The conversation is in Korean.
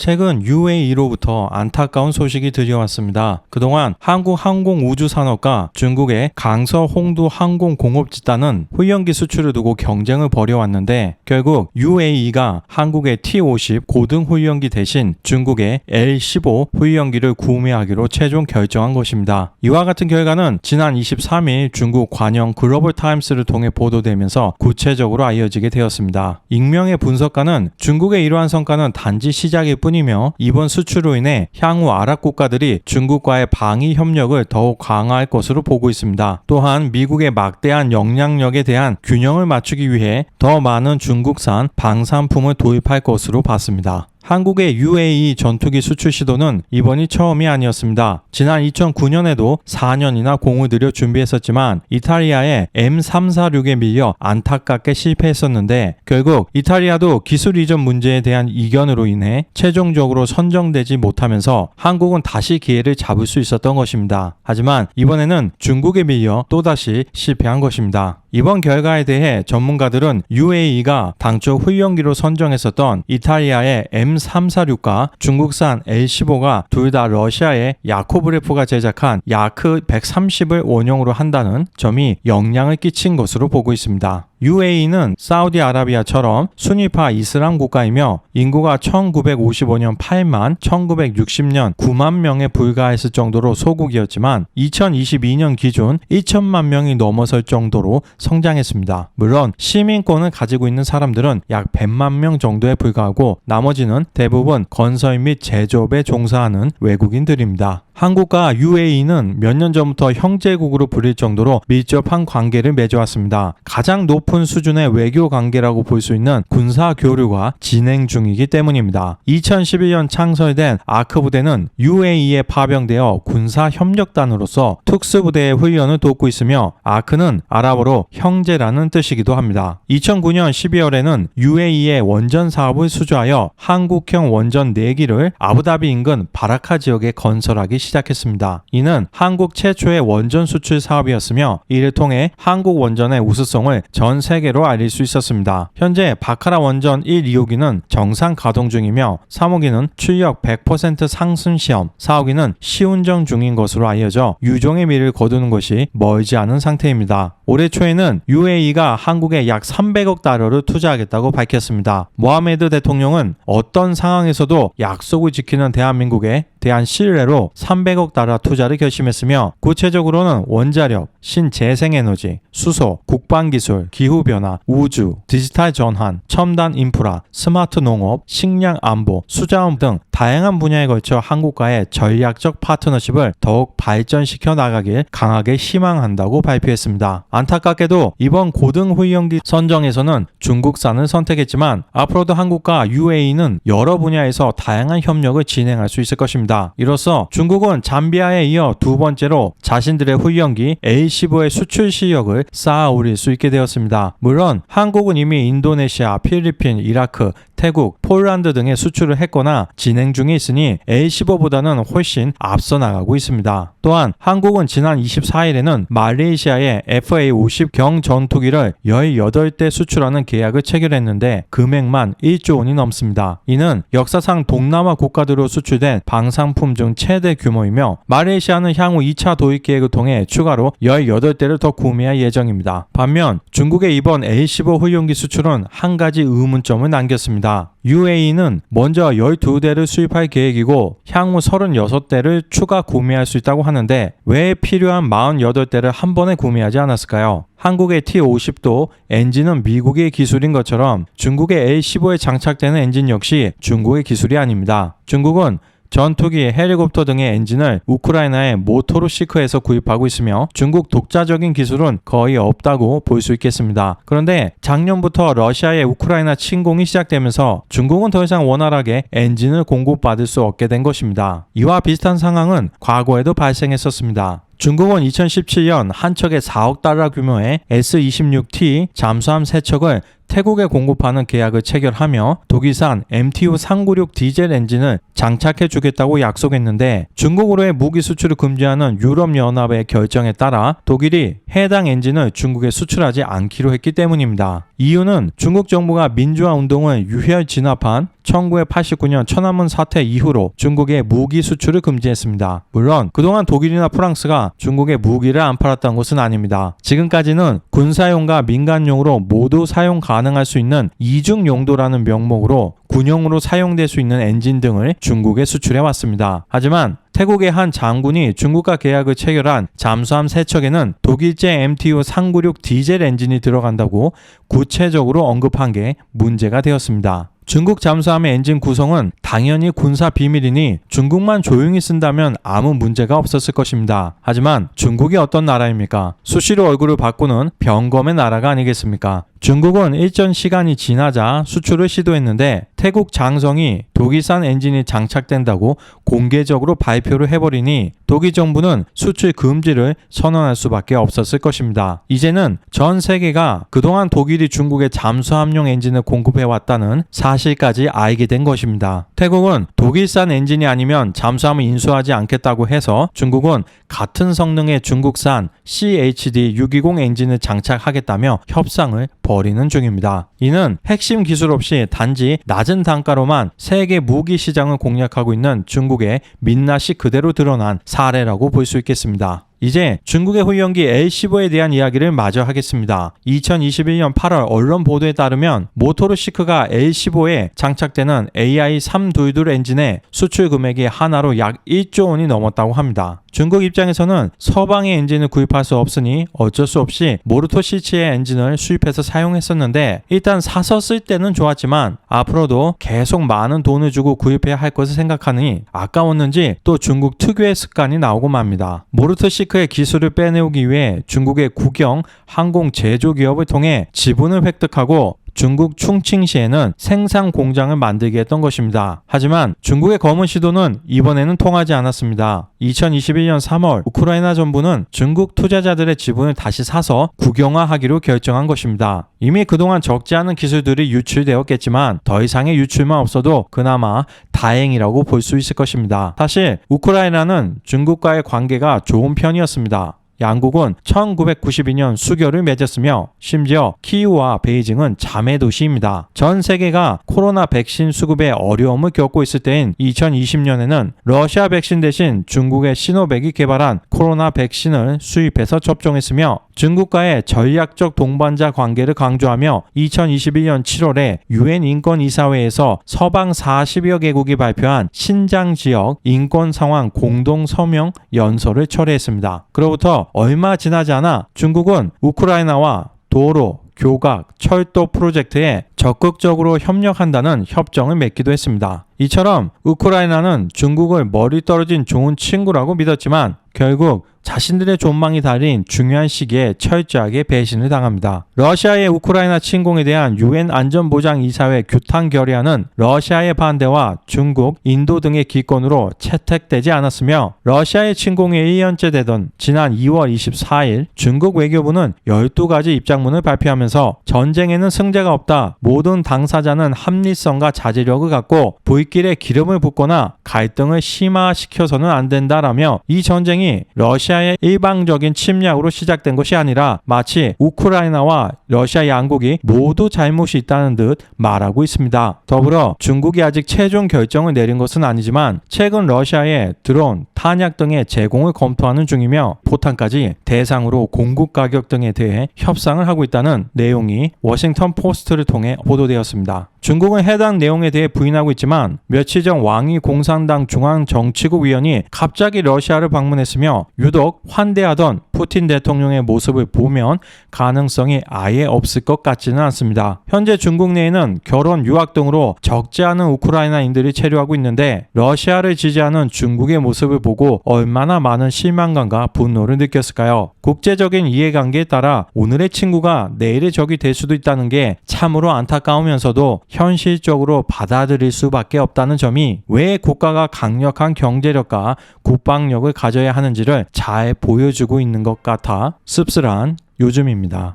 최근 UAE로부터 안타까운 소식이 들려왔습니다. 그동안 한국 항공우주산업과 중국의 강서 홍두 항공공업집단은 후연기 수출을 두고 경쟁을 벌여왔는데 결국 UAE가 한국의 T50 고등 후연기 대신 중국의 L15 후연기를 구매하기로 최종 결정한 것입니다. 이와 같은 결과는 지난 23일 중국 관영 글로벌 타임스를 통해 보도되면서 구체적으로 알려지게 되었습니다. 익명의 분석가는 중국의 이러한 성과는 단지 시작일 뿐이며 이번 수출로 인해 향후 아랍 국가들이 중국과의 방위 협력을 더욱 강화할 것으로 보고 있습니다. 또한 미국의 막대한 영향력에 대한 균형을 맞추기 위해 더 많은 중국산 방산품을 도입할 것으로 봤습니다. 한국의 UAE 전투기 수출 시도는 이번이 처음이 아니었습니다. 지난 2009년에도 4년이나 공을 들여 준비했었지만 이탈리아의 M346에 밀려 안타깝게 실패했었는데 결국 이탈리아도 기술 이전 문제에 대한 이견으로 인해 최종적으로 선정되지 못하면서 한국은 다시 기회를 잡을 수 있었던 것입니다. 하지만 이번에는 중국에 밀려 또다시 실패한 것입니다. 이번 결과에 대해 전문가들은 UAE가 당초 후연기로 선정했었던 이탈리아의 M346과 중국산 L15가 둘 다 러시아의 야코브레프가 제작한 야크 130을 원형으로 한다는 점이 영향을 끼친 것으로 보고 있습니다. UAE는 사우디아라비아처럼 순위파 이슬람 국가이며 인구가 1955년 8만, 1960년 9만 명에 불과했을 정도로 소국이었지만 2022년 기준 1천만 명이 넘어설 정도로 성장했습니다. 물론 시민권을 가지고 있는 사람들은 약 100만 명 정도에 불과하고 나머지는 대부분 건설 및 제조업에 종사하는 외국인들입니다. 한국과 UAE는 몇 년 전부터 형제국으로 불릴 정도로 밀접한 관계를 맺어왔습니다. 가장 높은 수준의 외교 관계라고 볼 수 있는 군사 교류가 진행 중이기 때문입니다. 2011년 창설된 아크부대는 UAE에 파병되어 군사 협력단으로서 특수부대의 훈련을 돕고 있으며 아크는 아랍어로 형제라는 뜻이기도 합니다. 2009년 12월에는 UAE의 원전 사업을 수주하여 한국형 원전 4기를 아부다비 인근 바라카 지역에 건설하기 시작했습니다. 이는 한국 최초의 원전 수출 사업이었으며 이를 통해 한국 원전의 우수성을 전 세계로 알릴 수 있었습니다. 현재 바카라 원전 1, 2호기는 정상 가동 중이며 3호기는 출력 100% 상승 시험, 4호기는 시운전 중인 것으로 알려져 유종의 미를 거두는 것이 멀지 않은 상태입니다. 올해 초에는 UAE가 한국에 약 300억 달러를 투자하겠다고 밝혔습니다. 모하메드 대통령은 어떤 상황에서도 약속을 지키는 대한민국에 대한 신뢰로 300억 달러 투자를 결심했으며 구체적으로는 원자력, 신재생에너지, 수소, 국방기술, 기후변화, 우주, 디지털 전환, 첨단 인프라, 스마트 농업, 식량 안보, 수자원 등 다양한 분야에 걸쳐 한국과의 전략적 파트너십을 더욱 발전시켜 나가길 강하게 희망한다고 발표했습니다. 안타깝게도 이번 고등 후연기 선정에서는 중국산을 선택했지만 앞으로도 한국과 UAE는 여러 분야에서 다양한 협력을 진행할 수 있을 것입니다. 이로써 중국은 잠비아에 이어 두 번째로 자신들의 후연기 L15의 수출 실력을 쌓아 올릴 수 있게 되었습니다. 물론 한국은 이미 인도네시아, 필리핀, 이라크, 태국, 폴란드 등에 수출을 했거나 진행 중에 있으니 L15보다는 훨씬 앞서 나가고 있습니다. 또한 한국은 지난 24일에는 말레이시아에 FA50 경전투기를 18대 수출하는 계약을 체결했는데 금액만 1조 원이 넘습니다. 이는 역사상 동남아 국가들로 수출된 방산품 중 최대 규모이며 말레이시아는 향후 2차 도입 계획을 통해 추가로 18대를 더 구매할 예정입니다. 반면 중국의 이번 L15 후연기 수출은 한 가지 의문점을 남겼습니다. UAE는 먼저 12대를 수입할 계획이고 향후 36대를 추가 구매할 수 있다고 하는데 왜 필요한 48대를 한 번에 구매하지 않았을까요? 한국의 T50도 엔진은 미국의 기술인 것처럼 중국의 L15에 장착되는 엔진 역시 중국의 기술이 아닙니다. 중국은 전투기, 헬리콥터 등의 엔진을 우크라이나의 모토로시크에서 구입하고 있으며 중국 독자적인 기술은 거의 없다고 볼 수 있겠습니다. 그런데 작년부터 러시아의 우크라이나 침공이 시작되면서 중국은 더 이상 원활하게 엔진을 공급받을 수 없게 된 것입니다. 이와 비슷한 상황은 과거에도 발생했었습니다. 중국은 2017년 한 척에 4억 달러 규모의 S-26T 잠수함 3척을 태국에 공급하는 계약을 체결하며 독일산 MTU 396 디젤 엔진을 장착해 주겠다고 약속했는데 중국으로의 무기 수출을 금지하는 유럽연합의 결정에 따라 독일이 해당 엔진을 중국에 수출하지 않기로 했기 때문입니다. 이유는 중국 정부가 민주화 운동을 유혈 진압한 1989년 천안문 사태 이후로 중국의 무기 수출을 금지했습니다. 물론 그동안 독일이나 프랑스가 중국에 무기를 안 팔았던 것은 아닙니다. 지금까지는 군사용과 민간용으로 모두 사용 가능할 수 있는 이중 용도라는 명목으로 군용으로 사용될 수 있는 엔진 등을 중국에 수출해 왔습니다. 하지만 태국의 한 장군이 중국과 계약을 체결한 잠수함 3척에는 독일제 MTU 396 디젤 엔진이 들어간다고 구체적으로 언급한 게 문제가 되었습니다. 중국 잠수함의 엔진 구성은 당연히 군사 비밀이니 중국만 조용히 쓴다면 아무 문제가 없었을 것입니다. 하지만 중국이 어떤 나라입니까? 수시로 얼굴을 바꾸는 병검의 나라가 아니겠습니까? 중국은 일정 시간이 지나자 수출을 시도했는데 태국 장성이 독일산 엔진이 장착된다고 공개적으로 발표를 해버리니 독일 정부는 수출 금지를 선언할 수밖에 없었을 것입니다. 이제는 전 세계가 그동안 독일이 중국에 잠수함용 엔진을 공급해왔다는 사실까지 알게 된 것입니다. 태국은 독일산 엔진이 아니면 잠수함을 인수하지 않겠다고 해서 중국은 같은 성능의 중국산 CHD-620 엔진을 장착하겠다며 협상을 벌이는 중입니다. 이는 핵심 기술 없이 단지 낮은 단가로만 세계 무기 시장을 공략하고 있는 중국의 민낯이 그대로 드러난 사례라고 볼 수 있겠습니다. 이제 중국의 후연기 L-15에 대한 이야기를 마저 하겠습니다. 2021년 8월 언론 보도에 따르면 모토로시크가 L-15에 장착되는 AI-322 엔진의 수출 금액이 하나로 약 1조 원이 넘었다고 합니다. 중국 입장에서는 서방의 엔진을 구입할 수 없으니 어쩔 수 없이 모르토시치의 엔진을 수입해서 사용했었는데 일단 사서 쓸 때는 좋았지만 앞으로도 계속 많은 돈을 주고 구입해야 할 것을 생각하니 아까웠는지 또 중국 특유의 습관이 나오고 맙니다. 모르토시크의 기술을 빼내오기 위해 중국의 국영 항공 제조 기업을 통해 지분을 획득하고 중국 충칭시에는 생산 공장을 만들게 했던 것입니다. 하지만 중국의 검은 시도는 이번에는 통하지 않았습니다. 2021년 3월 우크라이나 정부는 중국 투자자들의 지분을 다시 사서 국영화하기로 결정한 것입니다. 이미 그동안 적지 않은 기술들이 유출되었겠지만 더 이상의 유출만 없어도 그나마 다행이라고 볼 수 있을 것입니다. 사실 우크라이나는 중국과의 관계가 좋은 편이었습니다. 양국은 1992년 수교를 맺었으며 심지어 키이우와 베이징은 자매 도시입니다. 전 세계가 코로나 백신 수급에 어려움을 겪고 있을 때인 2020년에는 러시아 백신 대신 중국의 시노백이 개발한 코로나 백신을 수입해서 접종했으며 중국과의 전략적 동반자 관계를 강조하며 2021년 7월에 유엔 인권이사회에서 서방 40여 개국이 발표한 신장 지역 인권 상황 공동 서명 연설을 철회했습니다. 그로부터 얼마 지나지 않아 중국은 우크라이나와 도로, 교각, 철도 프로젝트에 적극적으로 협력한다는 협정을 맺기도 했습니다. 이처럼 우크라이나는 중국을 머리 떨어진 좋은 친구라고 믿었지만 결국 자신들의 존망이 달린 중요한 시기에 철저하게 배신을 당합니다. 러시아의 우크라이나 침공에 대한 유엔 안전보장이사회 규탄 결의안은 러시아의 반대와 중국, 인도 등의 기권으로 채택되지 않았으며 러시아의 침공이 1년째 되던 지난 2월 24일 중국 외교부는 12가지 입장문을 발표하면서 전쟁에는 승자가 없다. 모든 당사자는 합리성과 자제력을 갖고 불길에 기름을 붓거나 갈등을 심화시켜서는 안 된다라며 이 전쟁이 러시아의 일방적인 침략으로 시작된 것이 아니라 마치 우크라이나와 러시아 양국이 모두 잘못이 있다는 듯 말하고 있습니다. 더불어 중국이 아직 최종 결정을 내린 것은 아니지만 최근 러시아의 드론, 탄약 등의 제공을 검토하는 중이며 포탄까지 대상으로 공급 가격 등에 대해 협상을 하고 있다는 내용이 워싱턴 포스트를 통해 보도되었습니다. 중국은 해당 내용에 대해 부인하고 있지만 며칠 전 왕이 공산당 중앙정치국 위원이 갑자기 러시아를 방문했으며 유독 환대하던 푸틴 대통령의 모습을 보면 가능성이 아예 없을 것 같지는 않습니다. 현재 중국 내에는 결혼, 유학 등으로 적지 않은 우크라이나인들이 체류하고 있는데 러시아를 지지하는 중국의 모습을 보고 얼마나 많은 실망감과 분노를 느꼈을까요? 국제적인 이해관계에 따라 오늘의 친구가 내일의 적이 될 수도 있다는 게 참으로 안타까우면서도 현실적으로 받아들일 수밖에 없다는 점이 왜 국가가 강력한 경제력과 국방력을 가져야 하는지를 잘 보여주고 있는 것 같아 씁쓸한 요즘입니다.